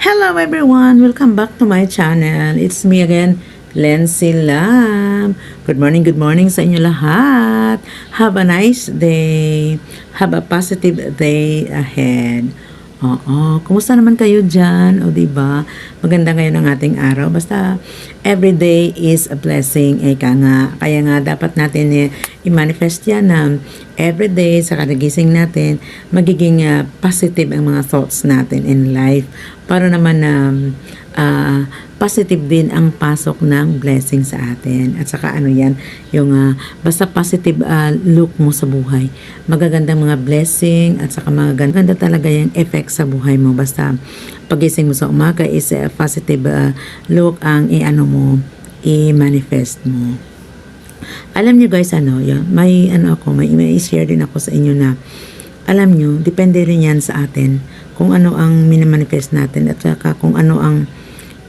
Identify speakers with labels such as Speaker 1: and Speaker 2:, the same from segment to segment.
Speaker 1: Hello everyone! Welcome back to my channel. It's me again, Lency Lam. Good morning sa inyo lahat. Have a nice day. Have a positive day ahead. Kumusta naman kayo dyan? O diba? Maganda ngayon ang ating araw. Basta every day is a blessing. Eka nga. Kaya nga dapat natin i-manifest yan na every day sa kanagising natin magiging positive ang mga thoughts natin in life. Para naman na positive din ang pasok ng blessing sa atin. At saka ano yan, yung basta positive look mo sa buhay. Magagandang mga blessing at saka magaganda talaga yung effect sa buhay mo. Basta pagising mo sa umaga is a positive look ang i-manifest mo. Alam nyo guys, may i-share din ako sa inyo na alam nyo, depende rin yan sa atin kung ano ang minimanifest natin at saka kung ano ang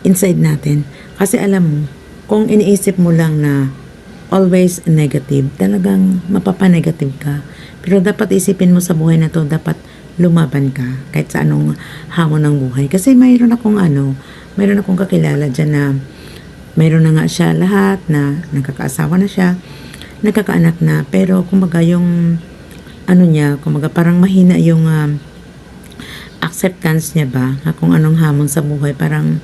Speaker 1: inside natin. Kasi alam mo, kung iniisip mo lang na always negative, talagang mapapanegative ka. Pero dapat isipin mo sa buhay na to, dapat lumaban ka kahit sa anong hamon ng buhay. Kasi mayroon akong kakilala dyan na mayroon na nga siya lahat, na nagkakaasawa na siya, nagkakaanak na, pero kumbaga yung kumbaga parang mahina yung acceptance niya ba, kung anong hamon sa buhay, parang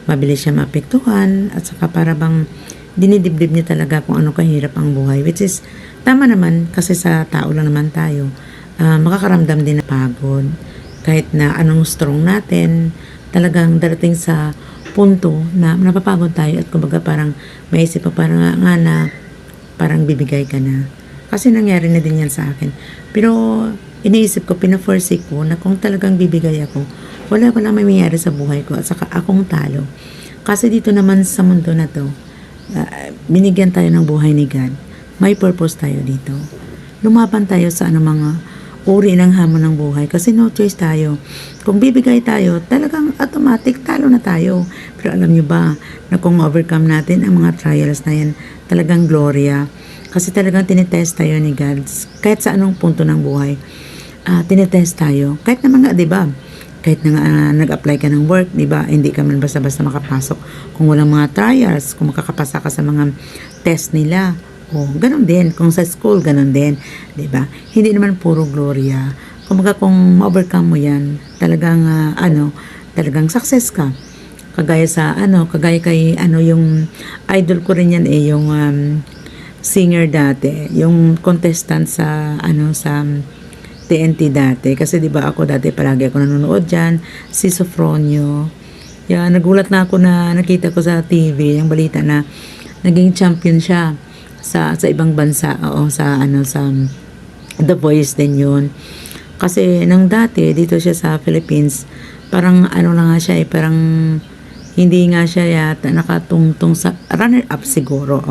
Speaker 1: mabilis siya maapektuhan at saka para bang dinidibdib niya talaga kung ano kahirap ang buhay, which is tama naman kasi sa tao lang naman tayo, makakaramdam din ng pagod kahit na anong strong natin, talagang darating sa punto na napapagod tayo at kumbaga parang maisip pa parang nga na parang bibigay ka na, kasi nangyari na din yan sa akin. Pero iniisip ko, pina-foresee ko na kung talagang bibigay ako, wala may mangyayari sa buhay ko at saka akong talo. Kasi dito naman sa mundo na to, binigyan tayo ng buhay ni God. May purpose tayo dito. Lumaban tayo sa mga uri ng hamon ng buhay kasi no choice tayo. Kung bibigay tayo, talagang automatic talo na tayo. Pero alam nyo ba na kung overcome natin ang mga trials na yan, talagang gloria. Kasi talagang tinetest tayo ni God kahit sa anong punto ng buhay. Tinetest tayo. Kahit naman nga, diba? Kahit na nag-apply ka ng work, diba? Hindi ka man basta-basta makapasok kung walang mga trials, kung makakapasa ka sa mga test nila. Ganun din. Kung sa school, ganun din. Diba? Hindi naman puro gloria. Kumbaga kung ma-overcome mo yan, talagang, talagang success ka. Kagaya kay, yung idol ko rin yan yung singer dati, yung contestant sa TNT dati, kasi 'di ba ako dati palagi ako nanonood diyan, si Sofronio. Yan, nagulat na ako na nakita ko sa TV yung balita na naging champion siya sa ibang bansa, sa The Voice din 'yun. Kasi nang dati dito siya sa Philippines, parang na nga siya parang hindi nga siya yata nakatungtong sa runner up siguro.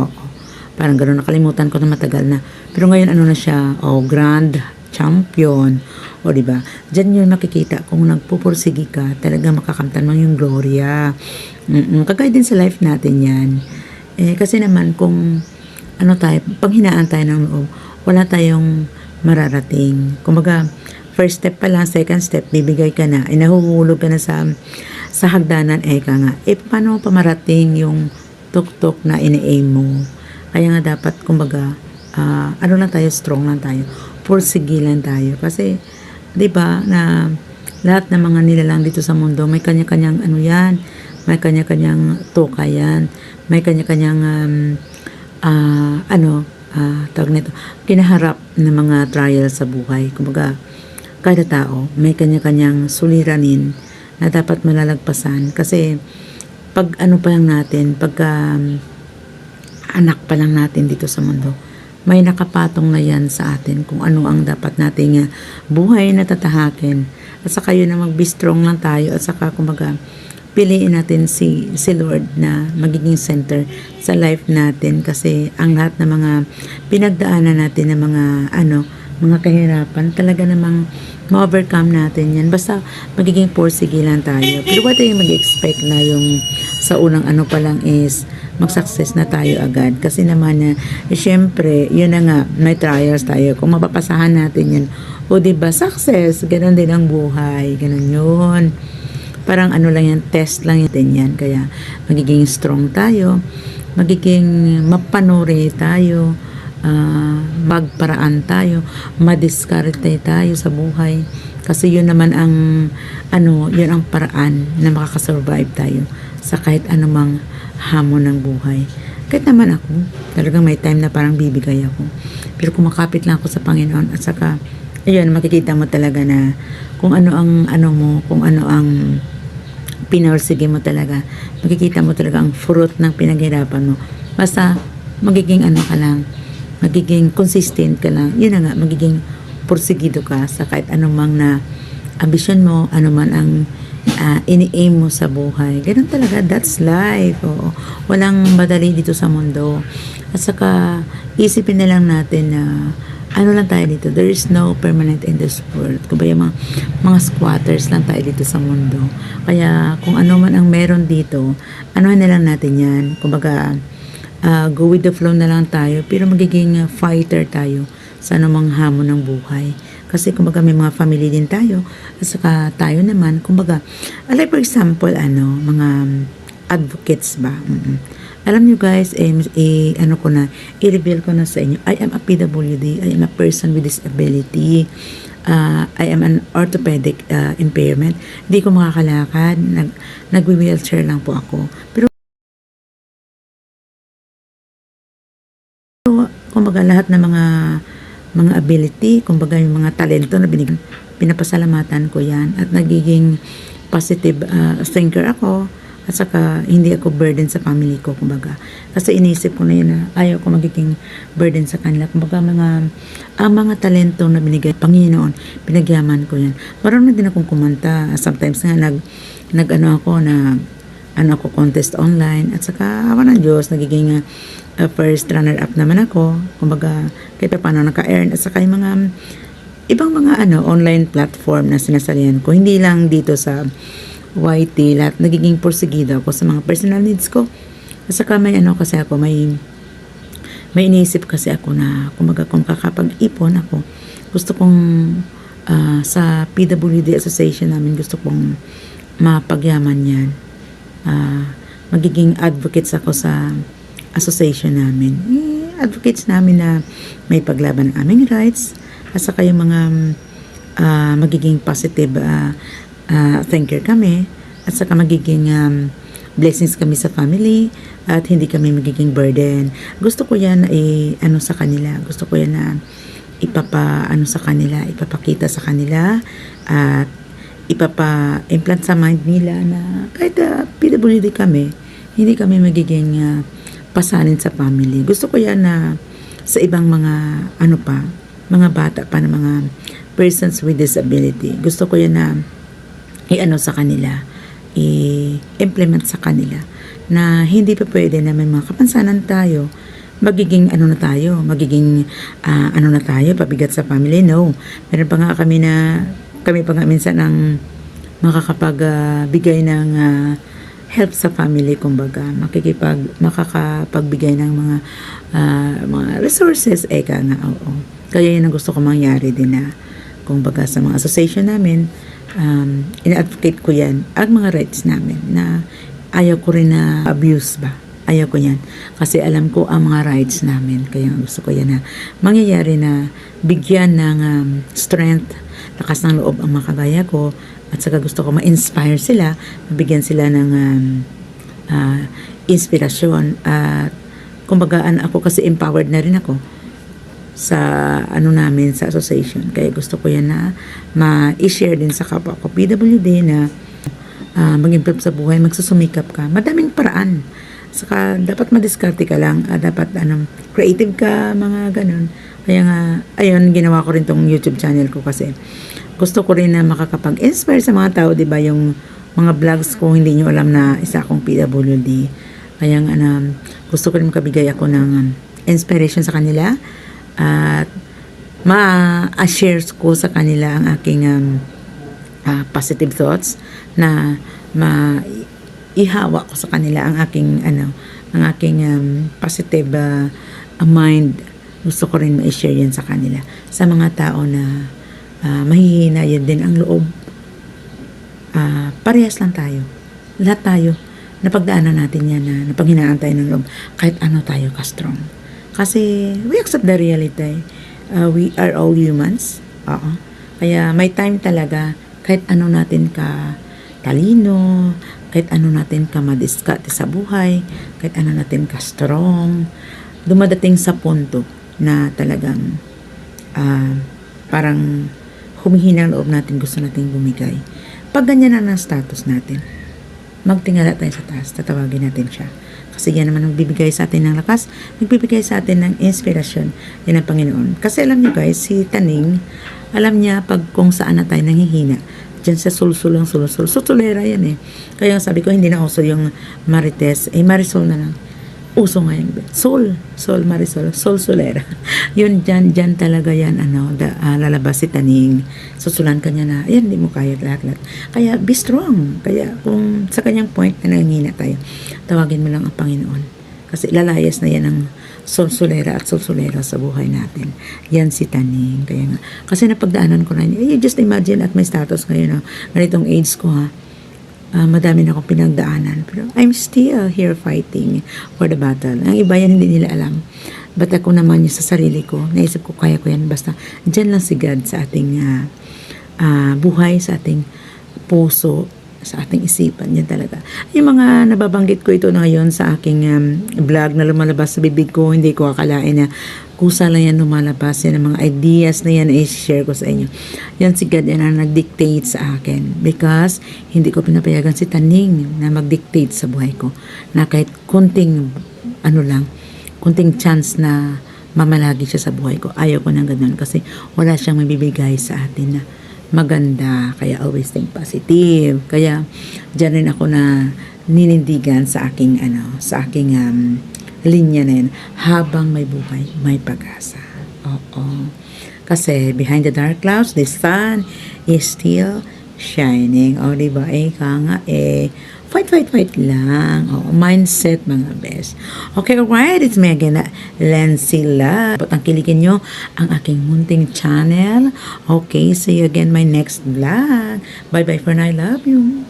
Speaker 1: Parang gano'n, nakalimutan ko na matagal na. Pero ngayon na siya, grand champion. Diba? Diyan yun makikita kung nagpupursigi ka, talaga makakamtan mo yung gloria. Kagaya din sa life natin yan. Kasi naman kung panghinaan tayo ng loob, wala tayong mararating. Kumbaga, first step pa lang, second step, bibigay ka na, nahuhulog ka na sa hagdanan, paano pa marating yung tuktok na ini-aim mo? Kaya nga dapat, kumbaga, lang tayo, strong lang tayo. Pursige lang tayo. Kasi, di ba, na lahat ng mga nilalang dito sa mundo, may kanya-kanyang may kanya-kanyang toka yan, may kanya-kanyang, tawag nito, kinaharap ng mga trials sa buhay. Kumbaga, kada tao, may kanya-kanyang suliranin na dapat malalagpasan. Kasi, pag pa lang natin, pagka, anak pa lang natin dito sa mundo, may nakapatong na yan sa atin kung ano ang dapat nating buhay na tatahakin. At saka yun na mag-be strong lang tayo at saka kumbaga piliin natin si Lord na magiging center sa life natin, kasi ang lahat ng mga pinagdaanan natin ng mga kahirapan, talaga namang ma-overcome natin yan. Basta magiging porsige lang tayo. Pero wala tayong mag-expect na yung sa unang pa lang is mag-success na tayo agad. Kasi naman syempre, yun na nga, may trials tayo. Kung mapapasahan natin yan, diba, success, ganun din ang buhay. Ganun yun. parang ano lang yan, test lang din yan. Kaya magiging strong tayo, magiging mapanuri tayo, magparaan tayo, madiskarte tayo sa buhay. Kasi yun naman ang yun ang paraan na makakasurvive tayo sa kahit anumang hamon ng buhay. Kahit naman ako, talagang may time na parang bibigay ako. Pero kumakapit lang ako sa Panginoon at saka, ayun, makikita mo talaga na kung ano ang kung ano ang pinagsige mo talaga. Makikita mo talaga ang fruit ng pinaghirapan mo. Basta, magiging ka lang, magiging consistent ka lang. Yun na nga, magiging porsigido ka sa kahit anumang na ambisyon mo, anuman ang ini-aim mo sa buhay. Ganun talaga, that's life. Oo. Walang madali dito sa mundo. At saka, isipin na lang natin na lang tayo dito. There is no permanent in this world. Kung ba yung mga squatters lang tayo dito sa mundo. Kaya, kung ano man ang meron dito, anuhan na lang natin yan. Kumbaga, go with the flow na lang tayo. Pero magiging fighter tayo sa anumang hamon ng buhay. Kasi kumbaga may mga family din tayo at saka tayo naman, kumbaga, like for example, mga advocates ba? Alam nyo guys, i-reveal ko na sa inyo, I am a PWD, I am a person with disability, I am an orthopedic impairment. Hindi ko makakalakad, nag-wheelchair lang po ako. Pero kumbaga lahat ng mga ability, kumbaga yung mga talento na pinapasalamatan ko yan at nagiging positive thinker ako at saka hindi ako burden sa family ko, kumbaga. Kasi inisip ko na yun na ayaw ko magiging burden sa kanila. Kumbaga mga talento na binigay Panginoon, pinagyaman ko yan. Marami din akong kumanta. Sometimes nga ako contest online at saka awa ng Diyos, nagiging first runner-up naman ako. Kumbaga, kahit paano naka-earn. At saka yung mga ibang mga online platform na sinasalihan ko. Hindi lang dito sa YT, lahat nagiging porsigido ako sa mga personal needs ko. At saka may kasi ako, may iniisip kasi ako na, kumbaga kung kakapag-ipon ako, gusto kong sa PWD Association namin, gusto kong mapagyaman yan. Magiging advocates ako sa association namin. Advocates namin na may paglaban ng aming rights at saka yung mga magiging positive thinker kami at saka magiging blessings kami sa family at hindi kami magiging burden. Gusto ko yan sa kanila. Gusto ko yan na sa kanila, ipapakita sa kanila at ipapa-implant sa mind nila na kahit PWD kami, hindi kami magiging pasanin sa family. Gusto ko yan na sa ibang mga mga bata pa na mga persons with disability. Gusto ko yan na sa kanila, i-implement sa kanila na hindi pa pwede na may mga kapansanan tayo, magiging magiging pabigat sa family. No. Meron pa nga kami pa nga minsan ang makakapagbigay ng help sa family, kumbaga makakapagbigay ng mga resources, oo. Kaya yun ang gusto ko mangyari din na kumbaga sa mga association namin, ina-advocate ko yan ang mga rights namin na ayaw ko rin na abuse ba, ayaw ko yan kasi alam ko ang mga rights namin. Kaya gusto ko yan na mangyayari na bigyan ng strength, lakas ng loob ang mga kagaya ko. At saka gusto ko ma-inspire sila, mabigyan sila ng inspirasyon. At kumbaga ako kasi empowered na rin ako sa namin sa association. Kaya gusto ko yan na ma-share din sa kapwa ko PWD na mag-improve sa buhay, magsusumikap ka. Madaming paraan. Saka dapat madiskarte ka lang, dapat creative ka, mga ganun. Kaya nga, ayun, ginawa ko rin tong YouTube channel ko kasi gusto ko rin na makakapag-inspire sa mga tao, 'di ba? Yung mga vlogs ko, hindi nyo alam na isa akong PWD. Kaya nga gusto ko rin makabigay ako ng inspiration sa kanila at ma-share ko sa kanila ang aking positive thoughts na ihawa ko sa kanila ang aking positive mind. Gusto ko rin ma-share yan sa kanila sa mga tao na mahihina yan din ang loob parehas lang tayo. Lahat tayo, napagdaanan natin yan na napanghinaan tayo ng loob. Kahit ano tayo ka-strong. Kasi we accept the reality. We are all humans. Oo. Kaya may time talaga kahit ano natin ka talino, kahit ano natin ka madiskarte sa buhay, kahit ano natin ka strong, dumadating sa punto na talagang parang humihina ang loob natin, gusto natin bumigay. Pag ganyan na ang status natin, magtingala tayo sa taas, tatawagin natin siya. Kasi yan naman ang bibigay sa atin ng lakas, nagbibigay sa atin ng inspirasyon, yan ang Panginoon. Kasi alam niyo guys, si Taning, alam niya pag kung saan na tayo nanghihina, dyan sa sulsulang sulsul, sutulera yan eh. Kaya sabi ko, hindi na uso yung Marites, Marisol na lang. Uso ngayon. Sol Marisol, Solera. Yun, dyan talaga yan, lalabas si Taning. Susulan ka niya na, ayan, hindi mo kaya lahat. Kaya, be strong. Kaya, kung sa kanyang point na nangingina tayo, tawagin mo lang ang Panginoon. Kasi lalayas na yan ang Solera at Solera sa buhay natin. Yan si Taning. Kaya nga, kasi napagdaanan ko na niya, just imagine at my status ngayon, ganitong age ko madami na akong pinagdaanan. Pero I'm still here fighting for the battle. Ang iba yan, hindi nila alam. But ako naman yung sa sarili ko, naisip ko, kaya ko yan. Basta, dyan lang si God sa ating buhay, sa ating puso, sa ating isipan. Yan talaga. Yung mga nababanggit ko ito na ngayon sa aking vlog na lumalabas sa bibig ko, hindi ko akalain na kusa lang yan lumalabas. Yan ang mga ideas na yan i-share ko sa inyo. Yan si God yan ang nag-dictate sa akin. Because hindi ko pinapayagan si Taning na mag-dictate sa buhay ko. Na kahit kunting kunting chance na mamalagi siya sa buhay ko. Ayaw ko ng ganun kasi wala siyang mabibigay sa atin na maganda. Kaya always think positive. Kaya dyan rin ako na ninindigan sa aking linya na yan. Habang may buhay, may pag-asa. Oo. Kasi behind the dark clouds, the sun is still shining. O, diba? Fight lang. O, mindset, mga best. Okay, alright. It's me again, Lency Love. Tangkilikin nyo ang aking munting channel. Okay, see you again my next vlog. Bye-bye for now. I love you.